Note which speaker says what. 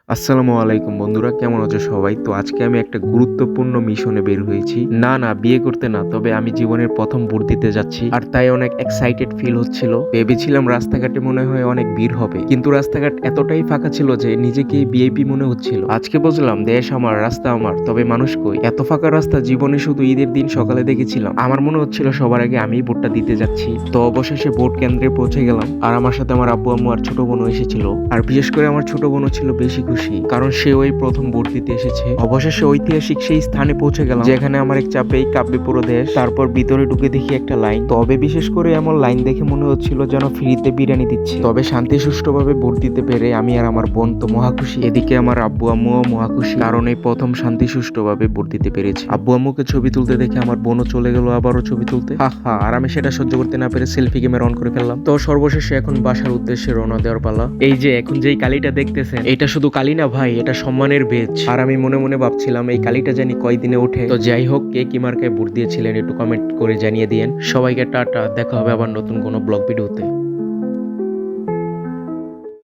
Speaker 1: আসসালামু আলাইকুম বন্ধুরা, কেমন আছো সবাই? তো আজকে আমি একটা গুরুত্বপূর্ণ মিশনে বের হয়েছি। না, বিয়ে করতে না, তবে আমি জীবনের প্রথম ভোট দিতে যাচ্ছি। আর তাই অনেক এক্সাইটেড ফিল হচ্ছিল। ভেবেছিলাম রাস্তাঘাটে মনে হয় অনেক ভিড় হবে, কিন্তু রাস্তাঘাট এতটাই ফাঁকা ছিল যে নিজেকেই ভিআইপি মনে হচ্ছিল। আজকে বুঝলাম দেশ আমার, রাস্তা আমার, তবে মানুষ কই। এত ফাঁকা রাস্তা জীবনে শুধু ঈদের দিন সকালে দেখেছিলাম। আমার মনে হচ্ছিল সবার আগে আমি ভোটটা দিতে যাচ্ছি। তো অবশেষে ভোট কেন্দ্রে পৌঁছে গেলাম, আর আমার সাথে আমার আব্বু আম্মু আর ছোট বোনও এসেছিল। আর বিশেষ করে আমার ছোট বোনও ছিল বেশি খুশি, কারণ সে ওই প্রথম ভোট দিতে এসেছে। অবশেষে ঐতিহাসিক সেই স্থানে পৌঁছে গেলাম যেখানে আমার এক চাপেই কাব্যে পুরো দেশ। তারপর ভিতরে ঢুকে দেখি একটা লাইন, তবে বিশেষ করে এমন লাইন দেখে মনে হচ্ছিল যেন ফ্রিতে বিরিয়ানি দিচ্ছে। তবে শান্তি সুষ্ঠুভাবে ভোট দিতে পেরে আমি আর আমার বোন তো মহা খুশি। এদিকে আমার আব্বু আম্মুও মহা খুশি, কারণ এই প্রথম শান্তি সুষ্ঠুভাবে ভোট দিতে পেরেছি। আব্বু আম্মুকে ছবি তুলতে দেখে আমার বোনও চলে গেল আবারও ছবি তুলতে। আর আমি সেটা সহ্য করতে না পেরে সেলফি ক্যামেরা অন করে ফেললাম। তো সর্বশেষে এখন বাসার উদ্দেশ্যে রওনা দেওয়ার পালা। এই যে এখন যেই কালিটা দেখতেছেন, এটা শুধু কালি না ভাই, এটা সম্মানের বেজ। আর আমি মনে মনে ভাবছিলাম এই কালিটা জানি কয়দিনে ওঠে। তো যাই হোক, কে কি মার্কায় ভোট দিয়েছিলেন একটু কমেন্ট করে জানিয়ে দিয়েন। সবাইকে টাটা, দেখা হবে আবার নতুন কোনো ব্লগ ভিডিওতে।